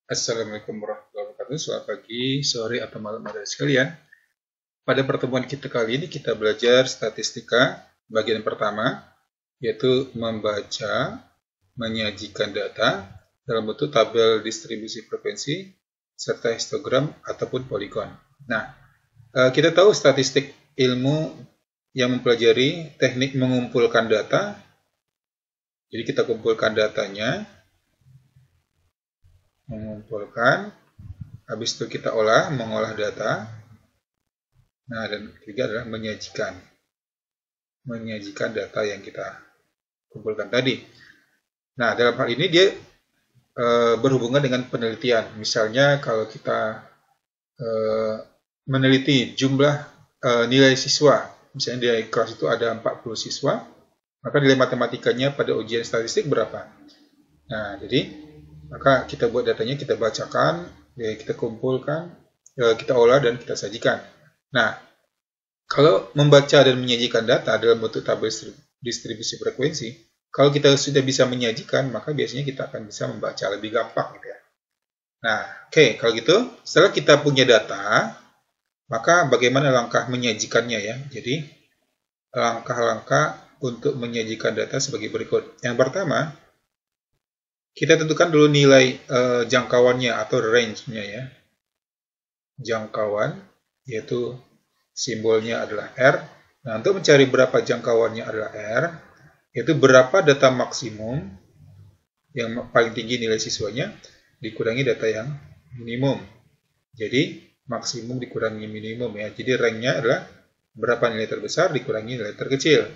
Assalamualaikum warahmatullahi wabarakatuh. Selamat pagi, sore, atau malam ada sekalian. Pada pertemuan kita kali ini kita belajar statistika bagian pertama, yaitu membaca, menyajikan data dalam bentuk tabel distribusi frekuensi, serta histogram ataupun poligon. Nah, kita tahu statistik ilmu yang mempelajari teknik mengumpulkan data. Jadi kita kumpulkan datanya, mengumpulkan, habis itu kita mengolah data. Nah, dan ketiga adalah menyajikan data yang kita kumpulkan tadi. Nah, dalam hal ini dia berhubungan dengan penelitian. Misalnya kalau kita meneliti jumlah nilai siswa, misalnya di kelas itu ada 40 siswa, maka nilai matematikanya pada ujian statistik berapa? Nah, jadi maka kita buat datanya, kita bacakan, kita kumpulkan, kita olah dan kita sajikan. Nah, kalau membaca dan menyajikan data dalam bentuk tabel distribusi frekuensi, kalau kita sudah bisa menyajikan, maka biasanya kita akan bisa membaca lebih gampang gitu ya. Nah, oke, kalau gitu, setelah kita punya data, maka bagaimana langkah menyajikannya ya? Jadi, langkah-langkah untuk menyajikan data sebagai berikut. Yang pertama, kita tentukan dulu nilai jangkauannya atau range-nya ya. Jangkauan, yaitu simbolnya adalah R. Nah, untuk mencari berapa jangkauannya adalah R, yaitu berapa data maksimum yang paling tinggi nilai siswanya dikurangi data yang minimum. Jadi, maksimum dikurangi minimum ya. Jadi, rank-nya adalah berapa nilai terbesar dikurangi nilai terkecil.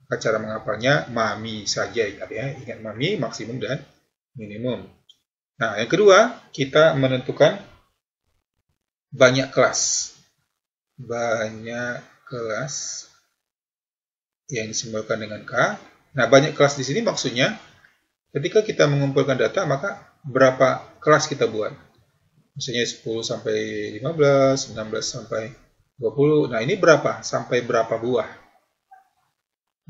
Cara menghafalnya MAMI saja ya. Ingat MAMI, maksimum dan minimum. Nah, yang kedua, kita menentukan banyak kelas. Banyak kelas yang disimbolkan dengan K. Nah, banyak kelas di sini maksudnya ketika kita mengumpulkan data, maka berapa kelas kita buat? Misalnya 10 sampai 15, 16 sampai 20. Nah, ini berapa? Sampai berapa buah?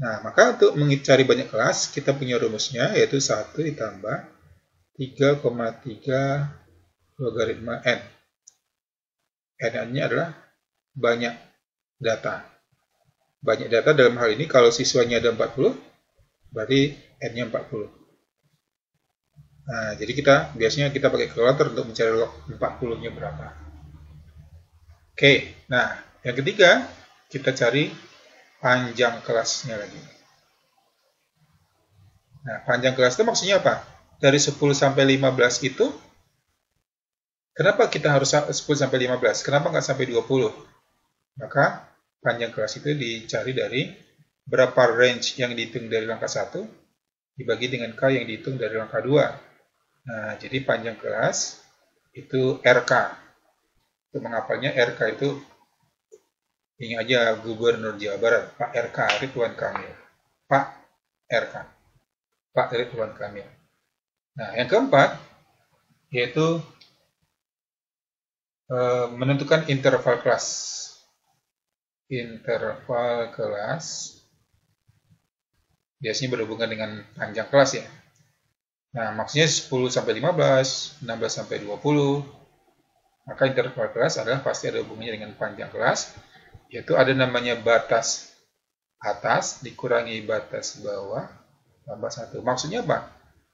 Nah, maka untuk mencari banyak kelas, kita punya rumusnya, yaitu 1 ditambah 3,3 logaritma N. N-nya adalah banyak data. Banyak data dalam hal ini, kalau siswanya ada 40, berarti N-nya 40. Nah, jadi biasanya kita pakai kalkulator untuk mencari log 40-nya berapa. Oke, nah, yang ketiga, kita cari panjang kelasnya lagi. Nah, panjang kelas itu maksudnya apa? Dari 10 sampai 15 itu, kenapa kita harus 10 sampai 15? Kenapa nggak sampai 20? Maka panjang kelas itu dicari dari berapa range yang dihitung dari langkah 1 dibagi dengan K yang dihitung dari langkah 2. Nah, jadi panjang kelas itu RK. Untuk menghafalnya RK itu ini aja Gubernur Jawa Barat, Pak RK Ridwan Kamil. Pak RK. Pak Ridwan Kamil. Nah, yang keempat yaitu menentukan interval kelas. Interval kelas biasanya berhubungan dengan panjang kelas ya. Nah, maksudnya 10 sampai 15, 16 sampai 20. Maka interval kelas adalah pasti ada hubungannya dengan panjang kelas, yaitu ada namanya batas atas dikurangi batas bawah tambah 1. Maksudnya apa?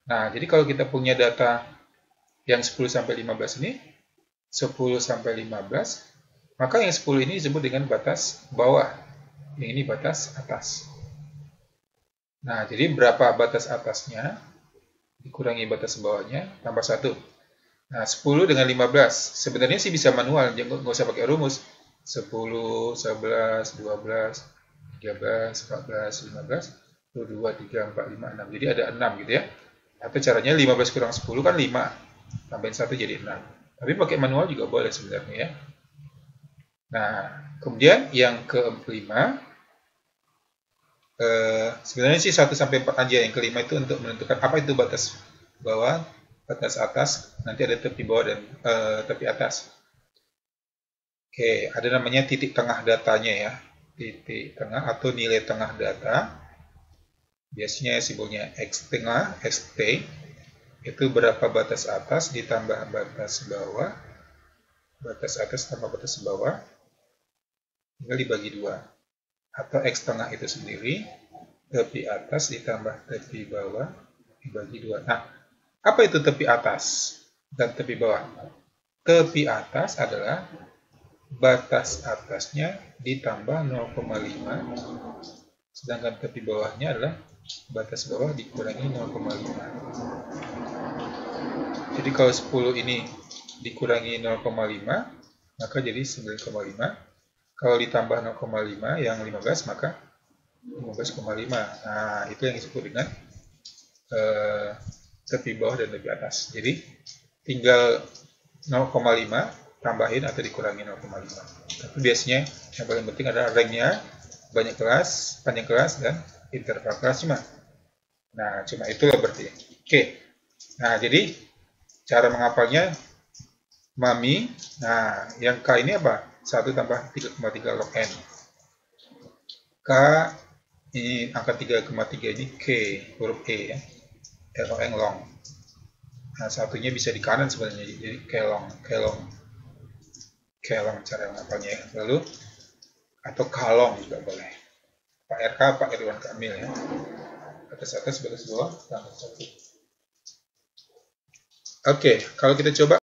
Nah, jadi kalau kita punya data yang 10 sampai 15 ini, 10 sampai 15, maka yang 10 ini disebut dengan batas bawah. Yang ini batas atas. Nah, jadi berapa batas atasnya dikurangi batas bawahnya tambah 1. Nah, 10 dengan 15. Sebenarnya sih bisa manual, nggak usah pakai rumus. 10, 11, 12, 13, 14, 15, 22, 3, 4, 5, 6. Jadi ada 6 gitu ya. Atau caranya 15 kurang 10 kan 5. Tambahin 1 jadi 6. Tapi pakai manual juga boleh sebenarnya ya. Nah, kemudian yang kelima, sebenarnya sih 1 sampai 4 aja. Yang kelima itu untuk menentukan apa itu batas bawah, batas atas, nanti ada tepi bawah dan tepi atas. Oke, ada namanya titik tengah datanya ya. Titik tengah atau nilai tengah data. Biasanya simbolnya X tengah, XT. Itu berapa batas atas ditambah batas bawah, batas atas tambah batas bawah, tinggal dibagi 2. Atau X tengah itu sendiri, tepi atas ditambah tepi bawah, dibagi 2. Nah, apa itu tepi atas dan tepi bawah? Tepi atas adalah batas atasnya ditambah 0,5, sedangkan tepi bawahnya adalah batas bawah dikurangi 0,5. Jadi kalau 10 ini dikurangi 0,5, maka jadi 9,5. Kalau ditambah 0,5 yang 15, maka 15,5. Nah, itu yang disebut dengan tepi bawah dan tepi atas. Jadi tinggal 0,5 tambahin atau dikurangi 0,5. Tapi biasanya yang paling penting adalah ranknya, banyak kelas, panjang kelas, dan interval kelas cuma. Nah, cuma itulah berarti. Oke. Nah, jadi cara menghafalnya Mami. Nah, yang K ini apa? 1 tambah 3,3 log N. K ini angka 3,3 ini K, huruf E ya. LON long. Nah, satunya bisa di kanan sebenarnya, jadi kelong cara menghafalnya ya. Lalu atau kalong juga boleh. Pak RK, Pak Ridwan Kamil ya. Atas batas bawah tambah 1. Oke, kalau kita coba